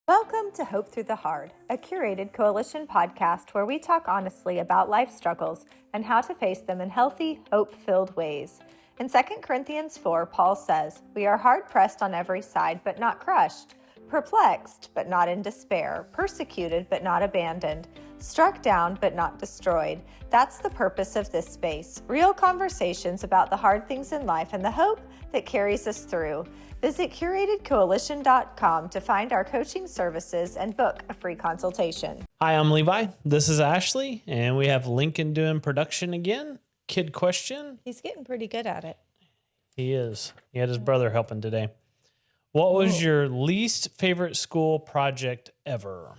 Welcome to Hope Through the Hard, a curated coalition podcast where we talk honestly about life struggles and how to face them in healthy, hope-filled ways. In 2 Corinthians 4, Paul says, "We are hard-pressed on every side, but not crushed, perplexed, but not in despair, persecuted, but not abandoned, struck down, but not destroyed." That's the purpose of this space. Real conversations about the hard things in life and the hope that carries us through. Visit curatedcoalition.com to find our coaching services and book a free consultation. Hi, I'm Levi. This is Ashley, and we have Lincoln doing production again. Kid question. He's getting pretty good at it. He is. He had his brother helping today. What was your least favorite school project ever?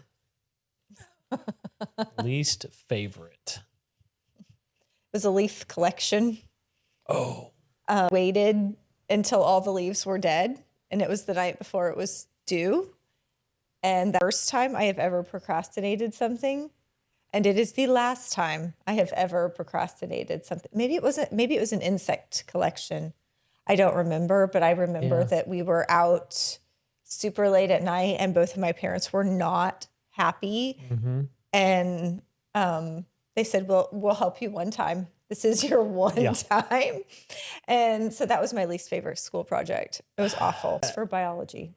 Least favorite. It was a leaf collection. Oh. Waited until all the leaves were dead, and it was the night before it was due. And the first time I have ever procrastinated something, and it is the last time I have ever procrastinated something. Maybe it was an insect collection. I don't remember, but I remember that we were out super late at night, and both of my parents were not happy. Mm-hmm. And they said, "Well, we'll help you one time. This is your one time." And so that was my least favorite school project. It was awful. It's for biology.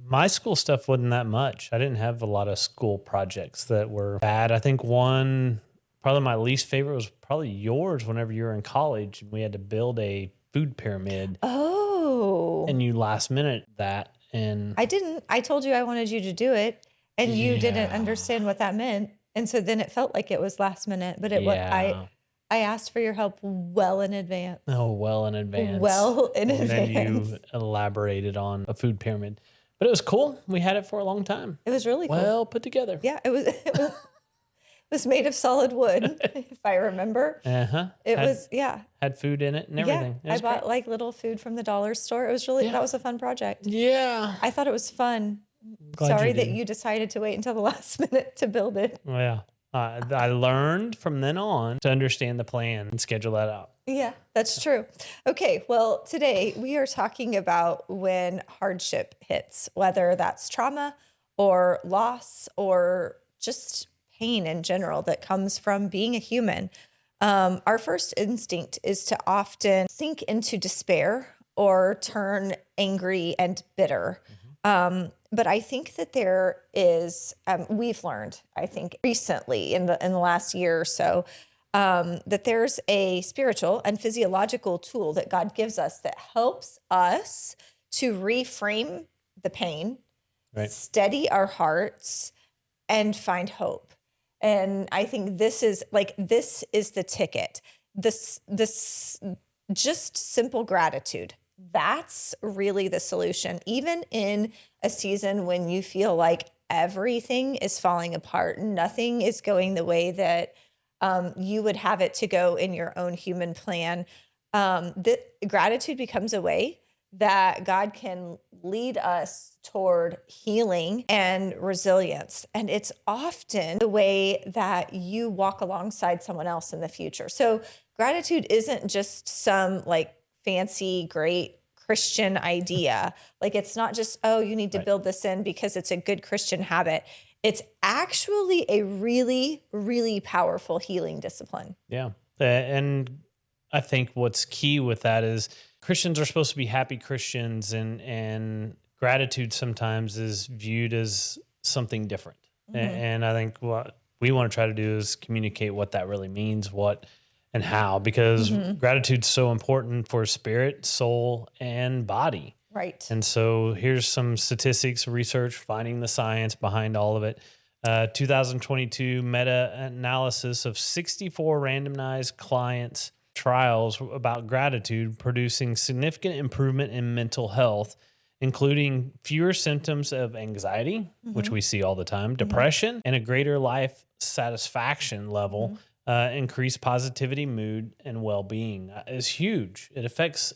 My school stuff wasn't that much. I didn't have a lot of school projects that were bad. I think probably my least favorite was probably yours whenever you were in college. And we had to build a food pyramid. Oh. And you last minute that. And I didn't. I told you I wanted you to do it, and you didn't understand what that meant. And so then it felt like it was last minute, but I asked for your help well in advance. Oh, well in advance. And then you elaborated on a food pyramid. But it was cool. We had it for a long time. It was really cool. Well put together. Yeah, it was made of solid wood, if I remember. Had food in it and everything. Yeah, I bought like little food from the dollar store. It was that was a fun project. Yeah. I thought it was fun. Sorry that you decided to wait until the last minute to build it. Well, yeah. I learned from then on to understand the plan and schedule that out. Yeah, that's true. Okay, well, today we are talking about when hardship hits, whether that's trauma or loss or just pain in general that comes from being a human. Our first instinct is to often sink into despair or turn angry and bitter. But I think that there is, we've learned, I think recently in the last year or so, that there's a spiritual and physiological tool that God gives us that helps us to reframe the pain, steady our hearts, and find hope. And I think this is the ticket. This just simple gratitude. That's really the solution. Even in a season when you feel like everything is falling apart, nothing is going the way that you would have it to go in your own human plan, gratitude becomes a way that God can lead us toward healing and resilience. And it's often the way that you walk alongside someone else in the future. So gratitude isn't just some like fancy, great Christian idea. Like it's not just, you need to build this in because it's a good Christian habit. It's actually a really, really powerful healing discipline. Yeah. And I think what's key with that is Christians are supposed to be happy Christians, and gratitude sometimes is viewed as something different. Mm-hmm. And I think what we want to try to do is communicate what that really means, and how, because gratitude's so important for spirit, soul, and body. Right. And so here's some statistics, research, finding the science behind all of it. 2022 meta-analysis of 64 randomized clients trials about gratitude, producing significant improvement in mental health, including fewer symptoms of anxiety, which we see all the time, depression, and a greater life satisfaction level. Increased positivity, mood, and well-being is huge. It affects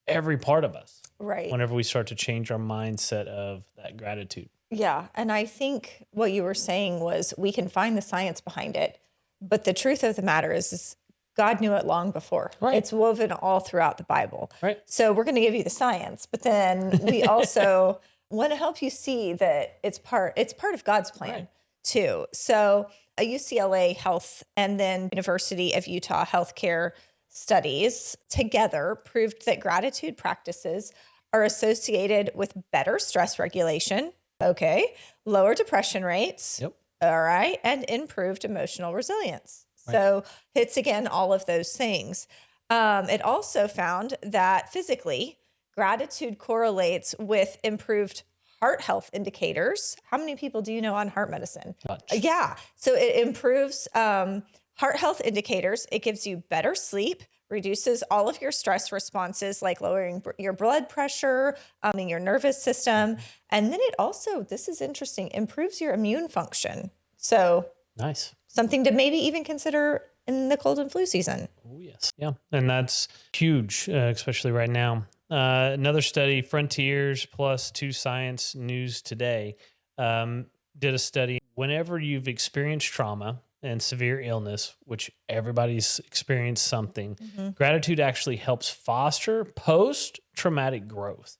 every part of us. Right. Whenever we start to change our mindset of that gratitude. Yeah. And I think what you were saying was we can find the science behind it, but the truth of the matter is God knew it long before. Right. It's woven all throughout the Bible. Right. So we're going to give you the science, but then we also want to help you see that it's part of God's plan Right. too. So a UCLA Health and then University of Utah Healthcare studies together proved that gratitude practices are associated with better stress regulation, okay, lower depression rates, Yep. all right, and improved emotional resilience. Right. So hits again all of those things. It also found that physically, gratitude correlates with improved heart health indicators. How many people do you know on heart medicine? Much. Yeah. So it improves heart health indicators. It gives you better sleep, reduces all of your stress responses, like lowering your blood pressure, your nervous system. Mhm. And then it also, this is interesting, improves your immune function. So Nice. something to maybe even consider in the cold and flu season. Oh, yes. Yeah. And that's huge, especially right now. Another study, Frontiers plus Two Science News Today, um, did a study. Whenever you've experienced trauma and severe illness, which everybody's experienced something, Mhm. gratitude actually helps foster post traumatic growth.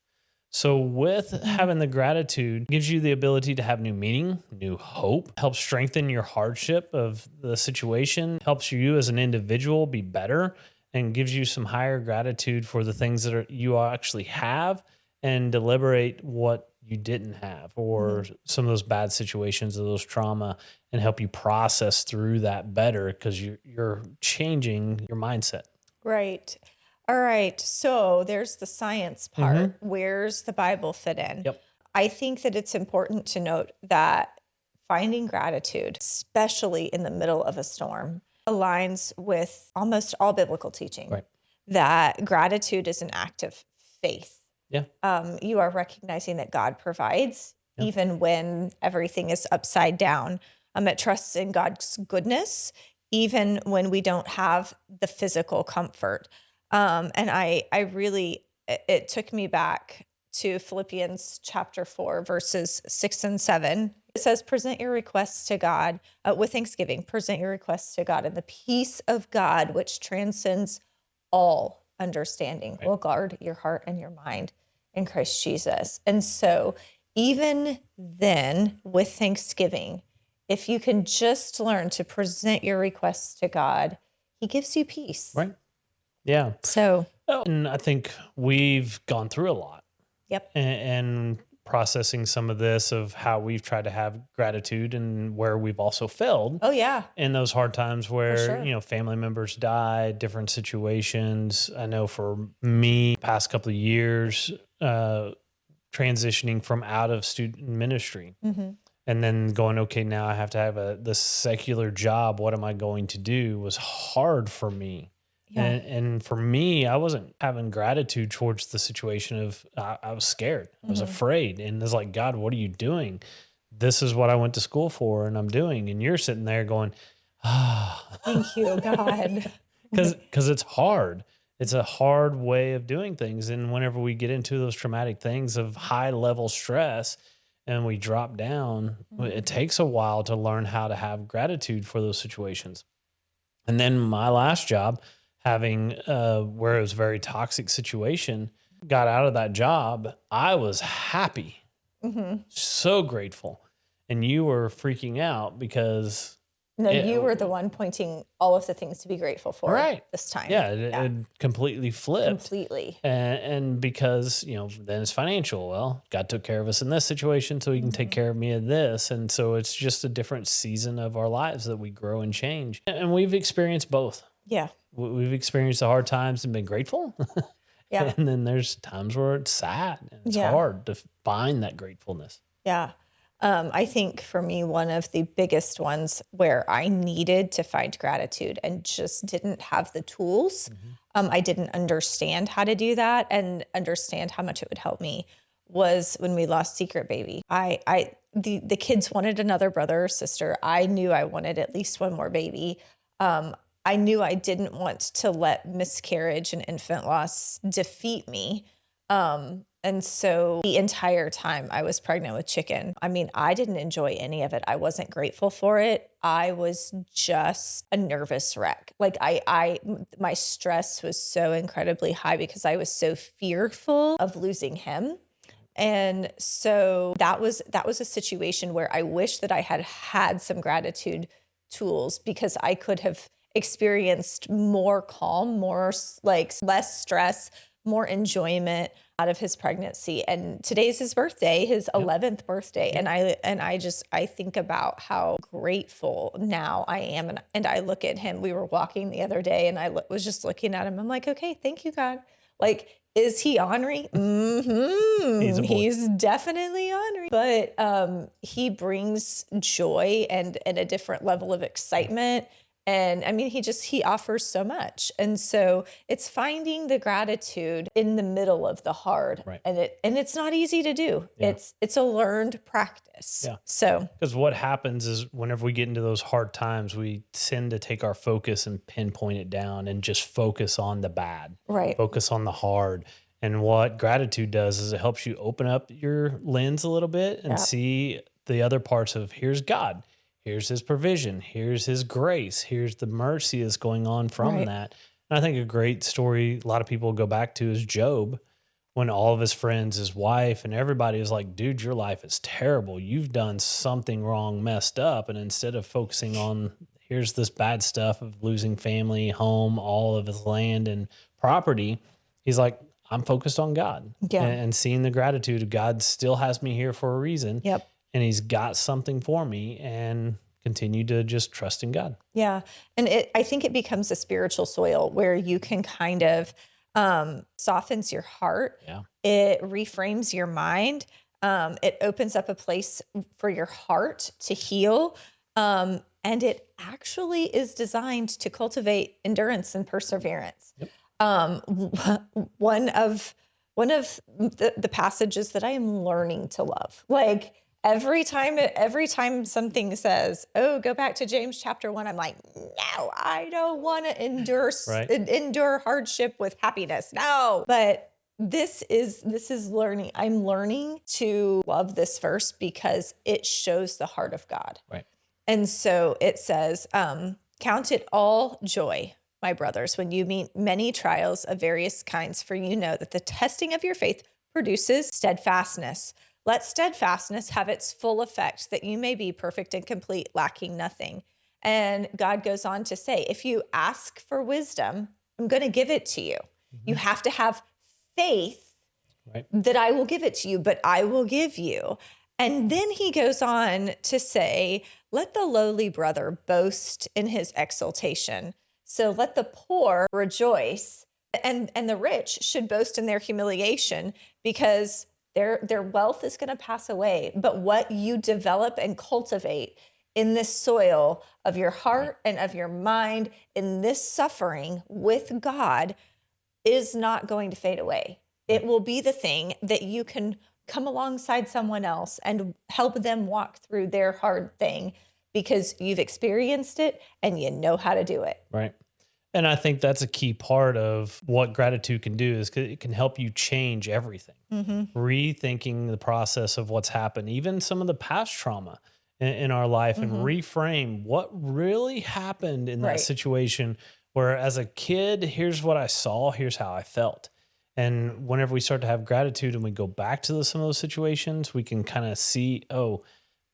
So, with Mhm. having the gratitude, gives you the ability to have new meaning, new hope, helps strengthen your hardship of the situation, helps you as an individual be better, and gives you some higher gratitude for the things that you actually have and deliberate what you didn't have or Mhm. some of those bad situations or those trauma and help you process through that better because you're changing your mindset. Right. All right. So there's the science part. Hmm. Where's the Bible fit in? Yep. I think that it's important to note that finding gratitude, especially in the middle of a storm, aligns with almost all biblical teaching Right. that gratitude is an act of faith. Yeah. You are recognizing that God provides Yeah. even when everything is upside down. It trusts in God's goodness, even when we don't have the physical comfort. And I really, it took me back to Philippians chapter 4, verses 6 and 7. It says, present your requests to God with thanksgiving, present your requests to God, and the peace of God, which transcends all understanding, Right. will guard your heart and your mind in Christ Jesus. And so, even then, with thanksgiving, if you can just learn to present your requests to God, He gives you peace. Right. Yeah. So, Oh, and I think we've gone through a lot yep. and processing some of this of how we've tried to have gratitude and where we've also failed Oh, yeah, in those hard times for where, sure. family members died, different situations. I know for me, past couple of years, transitioning from out of student ministry Hmm. and then going, okay, now I have to have the secular job. What am I going to do? Was hard for me. Yeah. And for me, I wasn't having gratitude towards the situation of I was scared. I was Hmm. afraid. And it's like, God, what are you doing? This is what I went to school for and I'm doing. And you're sitting there going, ah, Thank you, God. because it's hard. It's a hard way of doing things. And whenever we get into those traumatic things of high level stress and we drop down, it Mhm. takes a while to learn how to have gratitude for those situations. And then my last job, having where it was a very toxic situation, got out of that job. I was happy, Mhm. so grateful. And you were freaking out because No, it, you were the one pointing all of the things to be grateful for right. this time. Yeah, Yeah, it completely flipped. completely. And because, then it's financial. Well, God took care of us in this situation, so he can take Mhm. care of me in this. And so it's just a different season of our lives that we grow and change. And we've experienced both. Yeah, We've experienced the hard times and been grateful. yeah, And then there's times where it's sad and it's yeah. hard to find that gratefulness. Yeah. I think for me, one of the biggest ones where I needed to find gratitude and just didn't have the tools, Mhm. I didn't understand how to do that and understand how much it would help me was when we lost Secret Baby. The kids wanted another brother or sister. I knew I wanted at least one more baby. Um, I knew I didn't want to let miscarriage and infant loss defeat me. And so the entire time I was pregnant with Chicken, I mean, I didn't enjoy any of it. I wasn't grateful for it. I was just a nervous wreck. Like my stress was so incredibly high because I was so fearful of losing him. And so that was a situation where I wish that I had had some gratitude tools, because I could have experienced more calm, like less stress, more enjoyment out of his pregnancy. And today's his birthday, his Yep. 11th birthday. Yep. I think about how grateful now I am. And I look at him. We were walking the other day, and was just looking at him. I'm like, okay, thank you, God. Like, is he ornery? He's a boy. He's definitely ornery, but he brings joy and a different level of excitement. And I mean, he offers so much. And so it's finding the gratitude in the middle of the hard. Right. And it's not easy to do. Yeah. It's a learned practice. Yeah. So Because what happens is whenever we get into those hard times, we tend to take our focus and pinpoint it down and just focus on the bad, right. focus on the hard. And what gratitude does is it helps you open up your lens a little bit and Yep. see the other parts of here's God, here's his provision, here's his grace, here's the mercy that's going on from Right. that. And I think a great story a lot of people go back to is Job, when all of his friends, his wife, and everybody is like, dude, your life is terrible. You've done something wrong, messed up. And instead of focusing on here's this bad stuff of losing family, home, all of his land and property, he's like, I'm focused on God Yeah. and seeing the gratitude of God still has me here for a reason. Yep. And he's got something for me, and continue to just trust in God. Yeah. And I think it becomes a spiritual soil where you can kind of softens your heart. Yeah. It reframes your mind. It opens up a place for your heart to heal. And it actually is designed to cultivate endurance and perseverance. Yep. One of the passages that I am learning to love, like every time something says, "Oh, go back to James chapter 1," I'm like, "No, I don't want to Right. endure hardship with happiness." No. But this is learning. I'm learning to love this verse because it shows the heart of God. Right. And so it says, count it all joy, my brothers, when you meet many trials of various kinds, for you know that the testing of your faith produces steadfastness. Let steadfastness have its full effect, that you may be perfect and complete, lacking nothing. And God goes on to say, if you ask for wisdom, I'm going to give it to you. You have to have faith Right. that I will give it to you, but I will give you. And then he goes on to say, let the lowly brother boast in his exaltation. So let the poor rejoice, and the rich should boast in their humiliation, because their wealth is going to pass away. But what you develop and cultivate in this soil of your heart and of your mind, in this suffering with God, is not going to fade away. It will be the thing that you can come alongside someone else and help them walk through their hard thing, because you've experienced it and you know how to do it. Right. And I think that's a key part of what gratitude can do, is it can help you change everything. Rethinking the process of what's happened, even some of the past trauma in our life, and reframe what really happened in that Right. situation, where as a kid, here's what I saw, here's how I felt. And whenever we start to have gratitude and we go back to some of those situations, we can kind of see, oh,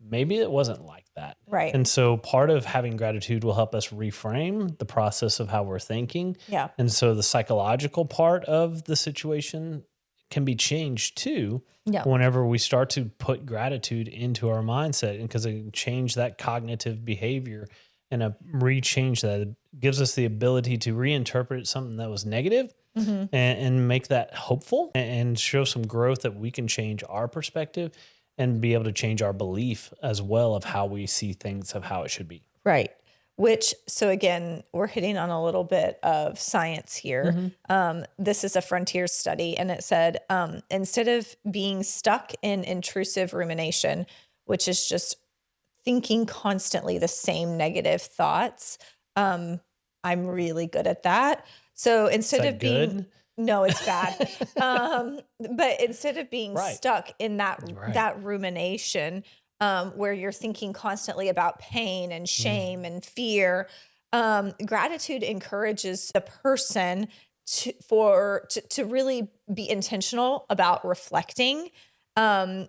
maybe it wasn't like that. Right. And so part of having gratitude will help us reframe the process of how we're thinking. Yeah. And so the psychological part of the situation can be changed too, Yeah. whenever we start to put gratitude into our mindset, and because it can change that cognitive behavior and rechange that. It gives us the ability to reinterpret something that was negative and make that hopeful, and show some growth, that we can change our perspective and be able to change our belief as well of how we see things, of how it should be. Right. So again, we're hitting on a little bit of science here. This is a frontier study, and it said, instead of being stuck in intrusive rumination, which is just thinking constantly the same negative thoughts, I'm really good at that. So instead that of being, good? no, it's bad. But instead of being Right. stuck in Right. that rumination, where you're thinking constantly about pain and shame and fear, gratitude encourages the person to really be intentional about reflecting And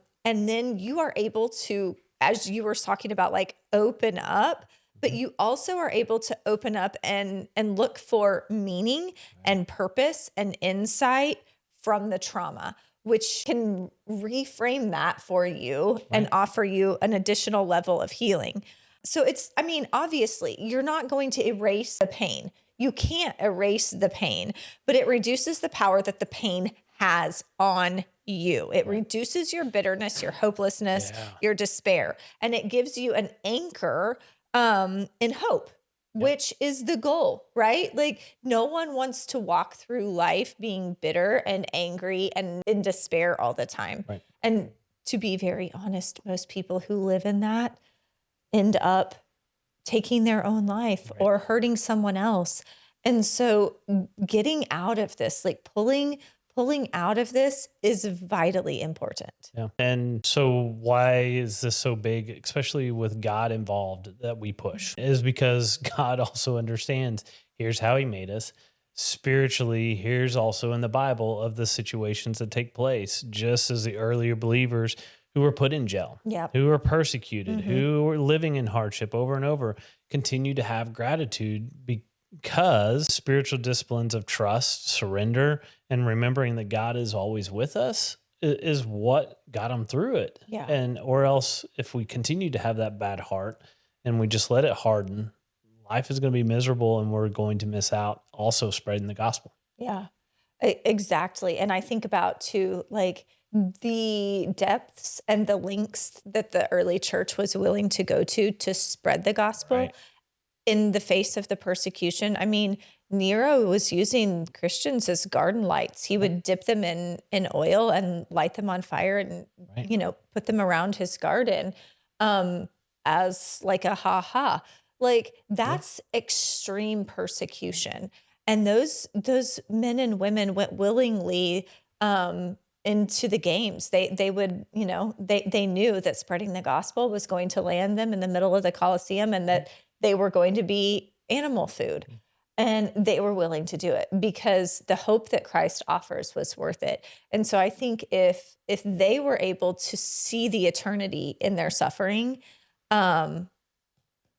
then you are able to, as you were talking about, like open up, but Mhm. you also are able to open up and look for meaning Right. and purpose and insight from the trauma, which can reframe that for you and Right. offer you an additional level of healing. So it's, I mean, obviously, you're not going to erase the pain. You can't erase the pain, but it reduces the power that the pain has on you. It Right. reduces your bitterness, your hopelessness, Yeah. your despair, and it gives you an anchor in hope, Yep. which is the goal, right? Like no one wants to walk through life being bitter and angry and in despair all the time. Right. And to be very honest, most people who live in that end up taking their own life Right. or hurting someone else. And so getting out of this, like pulling out of this is vitally important. Yeah. And so why is this so big, especially with God involved, that we push? Is because God also understands here's how he made us. Spiritually, here's also in the Bible of the situations that take place, just as the earlier believers who were put in jail, Yeah. who were persecuted, Hmm. who were living in hardship over and over, continue to have gratitude because spiritual disciplines of trust, surrender, and remembering that God is always with us is what got them through it. Yeah. And or else if we continue to have that bad heart and we just let it harden, life is going to be miserable and we're going to miss out also spreading the gospel. Yeah. Exactly. And I think about too, like the depths and the links that the early church was willing to go to spread the gospel Right. in the face of the persecution. I mean, Nero was using Christians as garden lights. He Right. would dip them in oil and light them on fire and Right. put them around his garden um as like a ha ha. Like Yeah. that's extreme persecution. And those men and women went willingly into the games. They would, they knew that spreading the gospel was going to land them in the middle of the Colosseum and that they were going to be animal food. And they were willing to do it because the hope that Christ offers was worth it. And so I think if they were able to see the eternity in their suffering, um,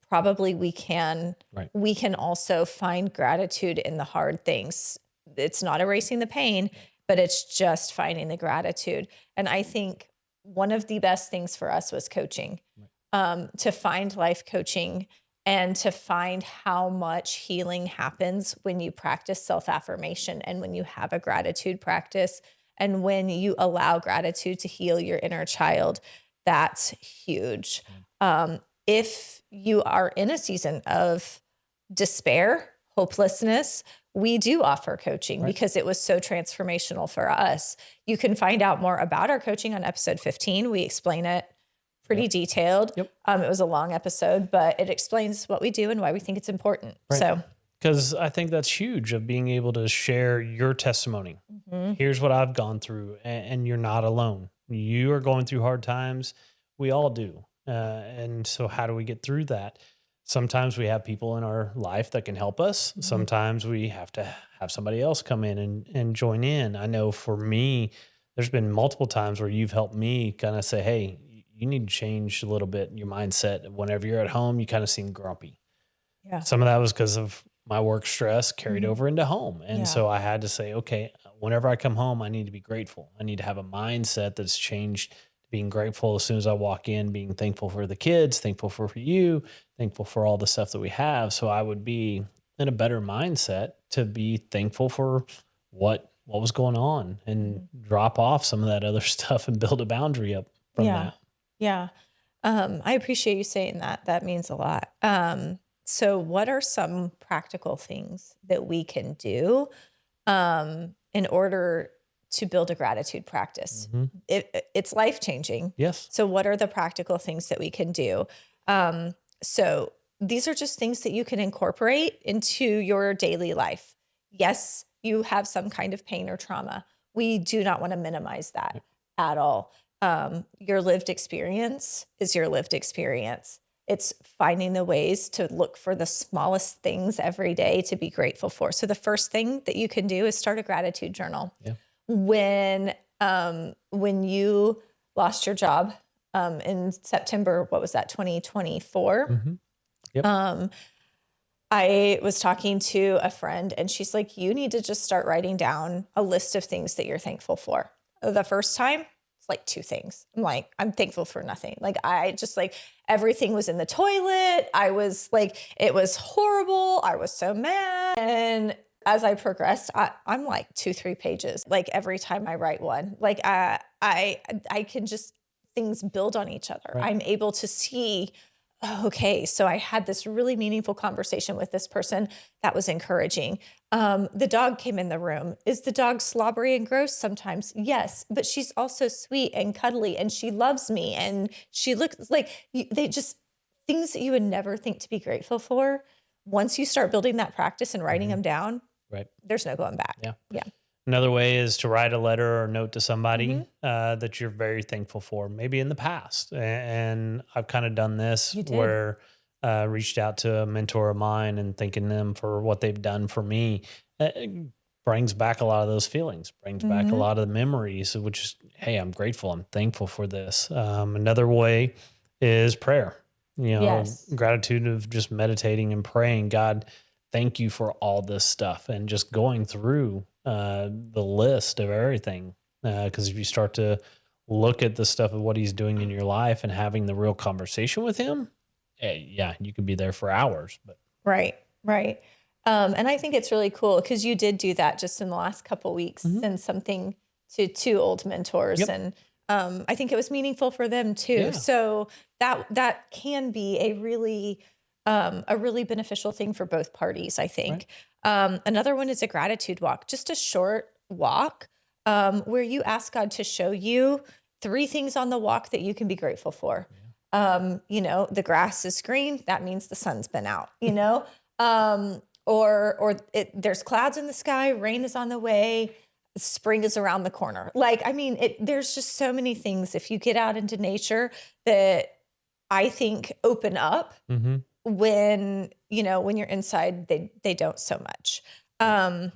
probably Right. we can also find gratitude in the hard things. It's not erasing the pain, but it's just finding the gratitude. And I think one of the best things for us was coaching, to find life coaching and to find how much healing happens when you practice self affirmation and when you have a gratitude practice and when you allow gratitude to heal your inner child. That's huge. If you are in a season of despair, hopelessness, we do offer coaching Right. because it was so transformational for us. You can find out more about our coaching on episode 15. We explain it pretty Yep. detailed. Yep. It was a long episode, but it explains what we do and why we think it's important. Right. So, Because I think that's huge of being able to share your testimony. mhm, Here's what I've gone through, and you're not alone. You are going through hard times. We all do. And so, how do we get through that? Sometimes we have people in our life that can help us. mhm, Sometimes we have to have somebody else come in and join in. I know for me, there's been multiple times where you've helped me kind of say, hey, you need to change a little bit your mindset. Whenever you're at home, you kind of seem grumpy. yeah, Some of that was because of my work stress carried mhm, over into home. And yeah, so I had to say, okay, whenever I come home, I need to be grateful. I need to have a mindset that's changed to being grateful as soon as I walk in, being thankful for the kids, thankful for you, thankful for all the stuff that we have. So I would be in a better mindset to be thankful for what was going on and mhm, drop off some of that other stuff and build a boundary up from yeah, that. yeah. I appreciate you saying that. That means a lot. So, what are some practical things that we can do in order to build a gratitude practice? Hmm. It's life changing. Yes. So, what are the practical things that we can do? So, these are just things that you can incorporate into your daily life. Yes, you have some kind of pain or trauma. We do not want to minimize that at all. Your lived experience is your lived experience. It's finding the ways to look for the smallest things every day to be grateful for. So the first thing that you can do is start a gratitude journal. Yeah. When you lost your job in September. What was that? 2024. Hmm. Yep. Um, I was talking to a friend and she's like, you need to just start writing down a list of things that you're thankful for. The first time, it's like two things. I'm like, I'm thankful for nothing. Like, I just like everything was in the toilet. I was like, it was horrible. I was so mad. And as I progressed, I'm like 2, 3 pages. Like every time I write one, like I can just, things build on each other. Right. I'm able to see, oh, okay, so I had this really meaningful conversation with this person that was encouraging. The dog came in the room. Is the dog slobbery and gross sometimes? Yes, but she's also sweet and cuddly and she loves me and she looks like they just things that you would never think to be grateful for. Once you start building that practice and writing Hmm. them down, Right. there's no going back. Yeah. Yeah. Another way is to write a letter or note to Hmm. somebody that you're very thankful for, maybe in the past. And I've kind of done this You did. where reached out to a mentor of mine and thanking them for what they've done for me. It brings back a lot of those feelings, brings back a Hmm. lot of the memories, which is, hey, I'm grateful, I'm thankful for this. Another way is prayer. Yes. Gratitude of just meditating and praying, God, thank you for all this stuff, and just going through the list of everything. Because if you start to look at the stuff of what he's doing in your life and having the real conversation with him, yeah, you could be there for hours. But Right, right. And I think it's really cool because you did do that just in the last couple weeks, Mhm. send something to two old mentors, Yep, and I think it was meaningful for them too. yeah, So that can be a really beneficial thing for both parties, I right, think. Another one is a gratitude walk, just a short walk where you ask God to show you 3 things on the walk that you can be grateful for. The grass is green, that means the sun's been out, there's clouds in the sky, rain is on the way, spring is around the corner. Like, I mean, there's just so many things if you get out into nature that I think open up hmm, when you're inside, they don't so much. Um,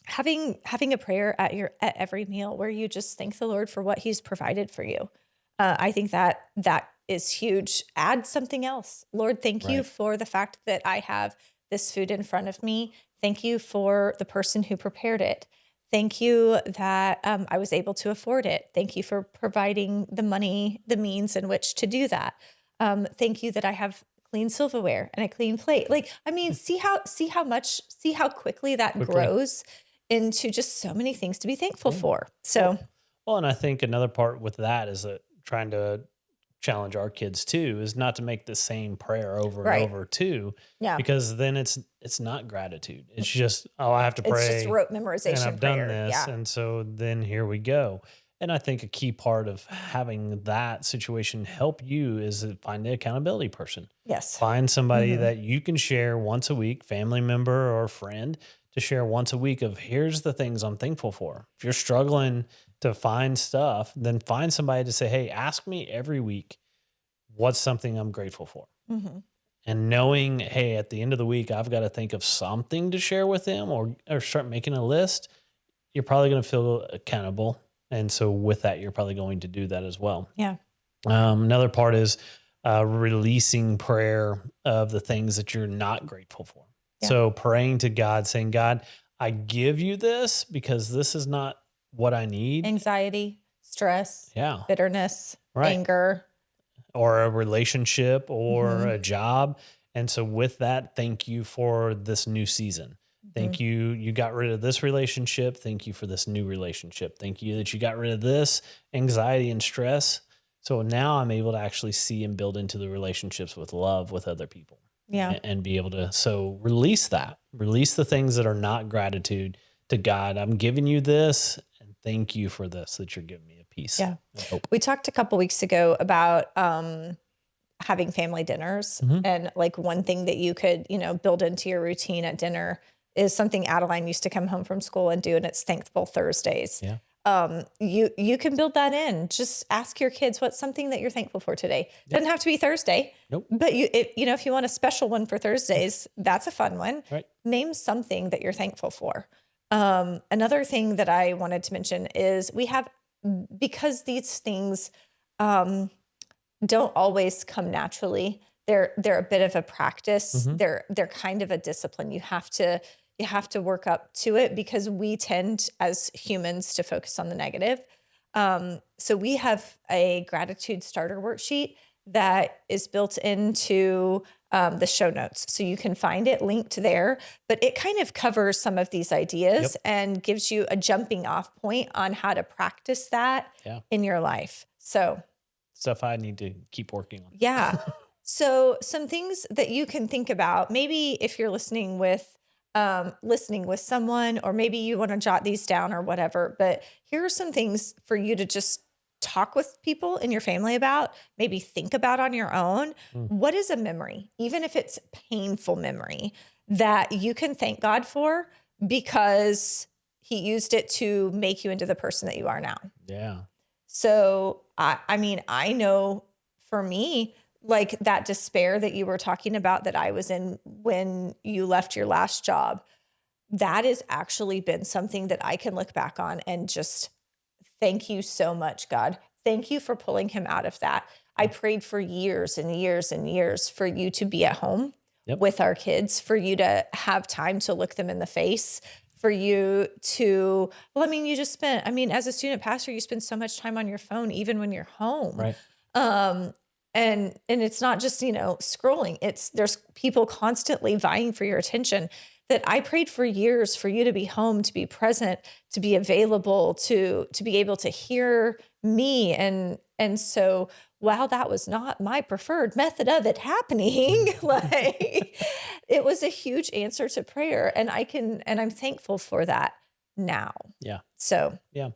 having a prayer at every meal where you just thank the Lord for what He's provided for you. I think that is huge. Add something else. Lord, thank you right, for the fact that I have this food in front of me. Thank you for the person who prepared it. Thank you that I was able to afford it. Thank you for providing the money, the means in which to do that. Thank you that I have clean silverware and a clean plate. Like, I mean, see how quickly that quickly, grows into just so many things to be thankful yeah. for. Well, So, well, and I think another part with that is that trying to challenge our kids too is not to make the same prayer over and right. over too, Yeah. because then it's not gratitude. It's just, oh, I have to It's just pray rote and memorization I've done prayer. this. Yeah. And so then here we go. And I think a key part of having that situation help you is to find the accountability person. Yes. Find somebody Hmm. that you can share once a week, family member or friend, to share once a week of here's the things I'm thankful for. If you're struggling to find stuff, then find somebody to say, hey, ask me every week what's something I'm grateful for. Hmm. And knowing, hey, at the end of the week, I've got to think of something to share with them, or start making a list, you're probably going to feel accountable. And so with that, you're probably going to do that as well. Yeah. Another part is releasing prayer of the things that you're not grateful for. Yeah. So praying to God, saying, God, I give you this because this is not what I need. Anxiety, stress, Yeah. bitterness, Right. anger. Or a relationship or Hmm. a job. And so with that, thank you for this new season. Hmm. Thank you. You got rid of this relationship. Thank you for this new relationship. Thank you that you got rid of this anxiety and stress. So now I'm able to actually see and build into the relationships with love with other people, Yeah. and be able to release that, release the things that are not gratitude to God. I'm giving you this and thank you for this, that you're giving me a peace Yeah. and hope. We talked a couple weeks ago about having family dinners. Mhm. And like one thing that you could, build into your routine at dinner is something Adeline used to come home from school and do, and it's Thankful Thursdays. Yeah. You can build that in. Just ask your kids what's something that you're thankful for today. Yep. Doesn't have to be Thursday, Nope. but if you want a special one for Thursdays, that's a fun one. Right. Name something that you're thankful for. Another thing that I wanted to mention is we have because these things um, don't always come naturally. They're a bit of a practice. Hmm. They're kind of a discipline. You have to work up to it because we tend as humans to focus on the negative. So we have a gratitude starter worksheet that is built into the show notes. So you can find it linked there, but it kind of covers some of these ideas Yep. and gives you a jumping off point on how to practice that Yeah. in your life. So Stuff I need to keep working on. yeah. So some things that you can think about, maybe if you're listening with someone, or maybe you want to jot these down or whatever, but here are some things for you to just talk with people in your family about, maybe think about on your own. Mm. What is a memory, even if it's painful memory, that you can thank God for because he used it to make you into the person that you are now? Yeah. So I mean, I know for me, like that despair that you were talking about that I was in when you left your last job, that has actually been something that I can look back on and just thank you so much, God. Thank you for pulling him out of that. I Yeah. prayed for years and years and years for you to be at home Yep. with our kids, for you to have time to look them in the face, for you to, well, I mean, as a student pastor, you spend so much time on your phone, even when you're home. Right. Um, and it's not just, scrolling. There's people constantly vying for your attention, that I prayed for years for you to be home, to be present, to be available, to be able to hear me. And so while that was not my preferred method of it happening, like it was a huge answer to prayer. And I'm thankful for that now. Yeah. So Yeah.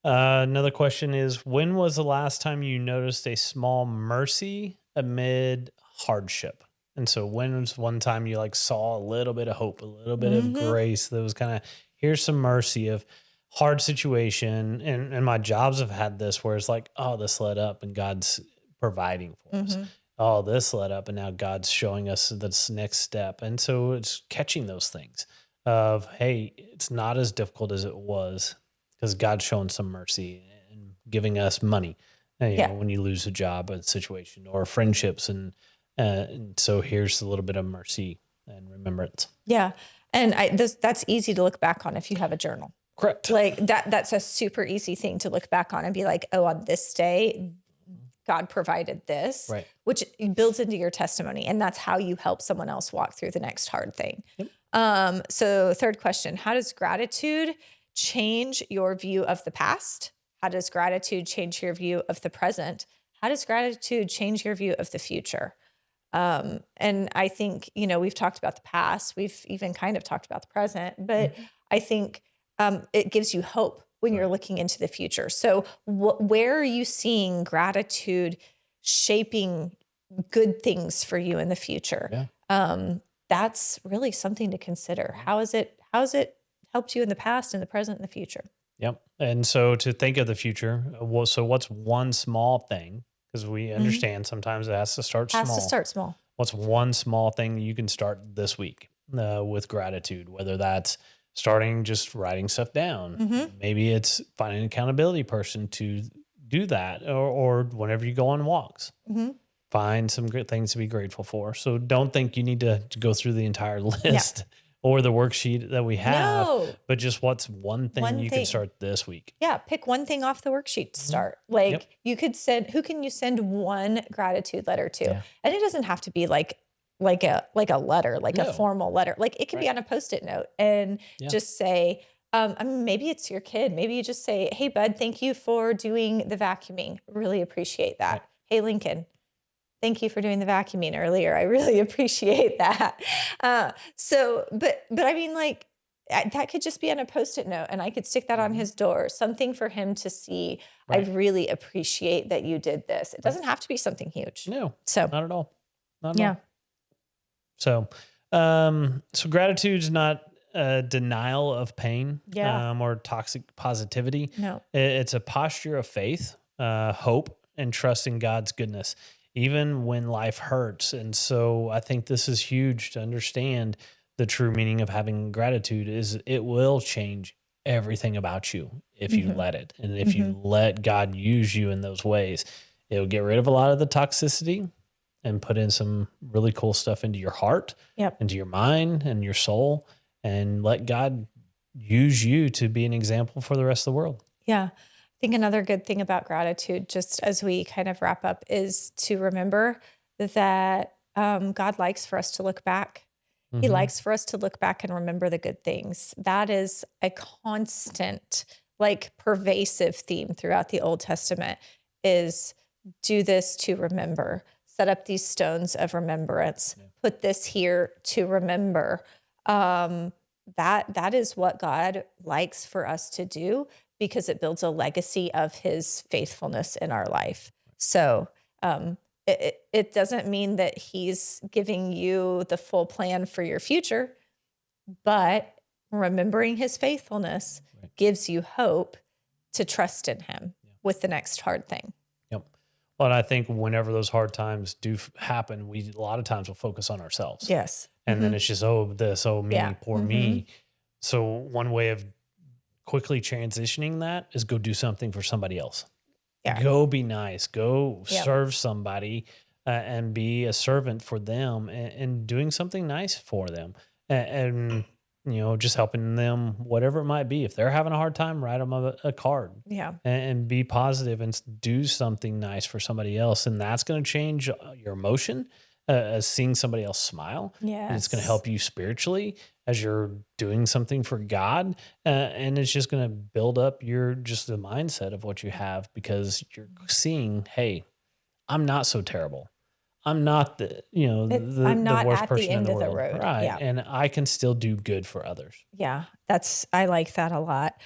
Another question is, when was the last time you noticed a small mercy amid hardship? And so when was one time you like saw a little bit of hope, a little bit of mhm, grace that was kind of, here's some mercy of hard situation. And my jobs have had this where it's like, oh, this let up and God's providing for us. mhm. Oh, this let up and now God's showing us this next step. And so it's catching those things of, hey, it's not as difficult as it was because God's showing some mercy and giving us money. Yeah. When you lose a job, a situation, or friendships, and so here's a little bit of mercy and remembrance. Yeah. And that's easy to look back on if you have a journal. Correct. Like that's a super easy thing to look back on and be like, oh, on this day, God provided this, Right. which builds into your testimony. And that's how you help someone else walk through the next hard thing. Yep. So third question, how does gratitude change your view of the past? How does gratitude change your view of the present? How does gratitude change your view of the future? And I think, we've talked about the past, we've even kind of talked about the present, but Mhm. I think it gives you hope when you're Right. looking into the future. So, where are you seeing gratitude shaping good things for you in the future? Yeah. That's really something to consider. How has it helped you in the past, in the present, and the future? Yep. And so to think of the future, so what's one small thing? Because we Mhm. understand sometimes it has to start Has to small. start small. What's one small thing that you can start this week with gratitude? Whether that's starting just writing stuff down, Hmm. maybe it's finding an accountability person to do that, or whenever you go on walks, Hmm. find some good things to be grateful for. So don't think you need to go through the entire Yeah. list or the worksheet that we have, No, but just what's one thing one you can thing. start this week. Yeah, pick one thing off the worksheet to Mhm. start. Yep. Like you could send, who can you send one gratitude letter to? Yeah. And it doesn't have to be like a letter, like a No. formal letter. Like it could be Right. on a post-it note and Yeah. just say, I mean, maybe it's your kid. Maybe you just say, "Hey, bud, thank you for doing the vacuuming. Really appreciate Right. that. Hey, Lincoln, thank you for doing the vacuuming earlier. I really appreciate that." But I mean, like that could just be on a post-it note, and I could stick that on Mhm. his door. Something for him to see. I Right. really appreciate that you did this. It Right. doesn't have to be something huge. No, So not at all. Not at yeah, all. So, so gratitude's not a denial of pain, yeah, or toxic positivity. no, It's a posture of faith, hope, and trust in God's goodness, even when life hurts. And so, I think this is huge to understand. The true meaning of having gratitude is it will change everything about you if you Mhm. let it. And if Mhm. you let God use you in those ways, it'll get rid of a lot of the toxicity and put in some really cool stuff into your heart, Yep. into your mind and your soul, and let God use you to be an example for the rest of the world. Yeah. I think another good thing about gratitude, just as we kind of wrap up, is to remember that God likes for us to look back. He Hmm. likes for us to look back and remember the good things. That is a constant, like pervasive theme throughout the Old Testament is do this to remember, set up these stones of remembrance, Yeah. put this here to remember. Um, that is what God likes for us to do because it builds a legacy of his faithfulness in our life. So it doesn't mean that he's giving you the full plan for your future, but remembering his faithfulness Right. gives you hope to trust in him Yeah. with the next hard thing. Yep. Well, and I think whenever those hard times do happen, we a lot of times will focus on ourselves. Yes. And then it's just, oh, this, oh, Yeah. me, poor me. So one way of quickly transitioning that is go do something for somebody else. Yeah. Go be nice. Go Yep. serve somebody and be a servant for them and doing something nice for them. And, just helping them, whatever it might be. If they're having a hard time, write them a card Yeah. and be positive and do something nice for somebody else. And that's going to change your emotion as seeing somebody else smile. And it's going to Yes. help you spiritually as you're doing something for God. And it's just going to build up just the mindset of what you have because you're seeing, hey, I'm not so terrible. I'm not I'm the not worst at the person in end the of the world. road. Right. Yeah. And I can still do good for others. Yeah, I like that a lot.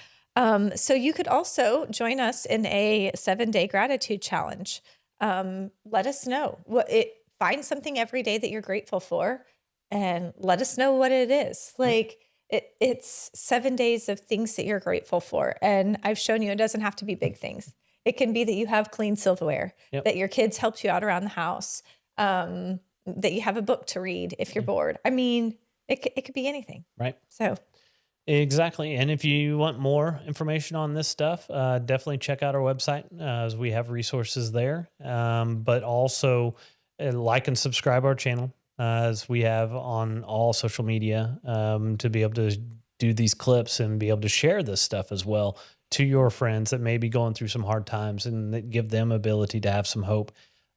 So you could also join us in a 7-day gratitude challenge. Let us know find something every day that you're grateful for and let us know what it is. Yep. Like it's 7 days of things that you're grateful for. And I've shown you it doesn't have to be big things. It can be that you have clean silverware, Yep. that your kids helped you out around the house, that you have a book to read if you're Yeah. bored. I mean, it could be anything. Right. So Exactly. And if you want more information on this stuff, definitely check out our website as we have resources there. But also like and subscribe our channel as we have on all social media to be able to do these clips and be able to share this stuff as well to your friends that may be going through some hard times and that give them ability to have some hope.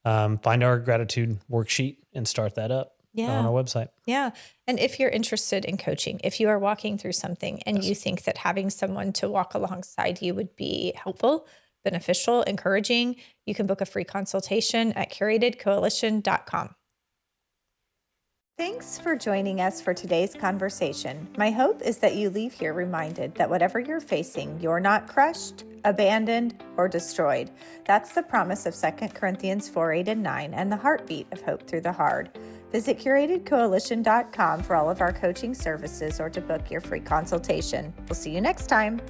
Find our gratitude worksheet and start that up on yeah. our website. Yeah. And if you're interested in coaching, if you are walking through something and Yes. you think that having someone to walk alongside you would be helpful, beneficial, encouraging, you can book a free consultation at curatedcoalition.com. Thanks for joining us for today's conversation. My hope is that you leave here reminded that whatever you're facing, you're not crushed, abandoned, or destroyed. That's the promise of 2 Corinthians 4:8 and 9 and the heartbeat of hope through the hard. Visit curatedcoalition.com for all of our coaching services or to book your free consultation. We'll see you next time.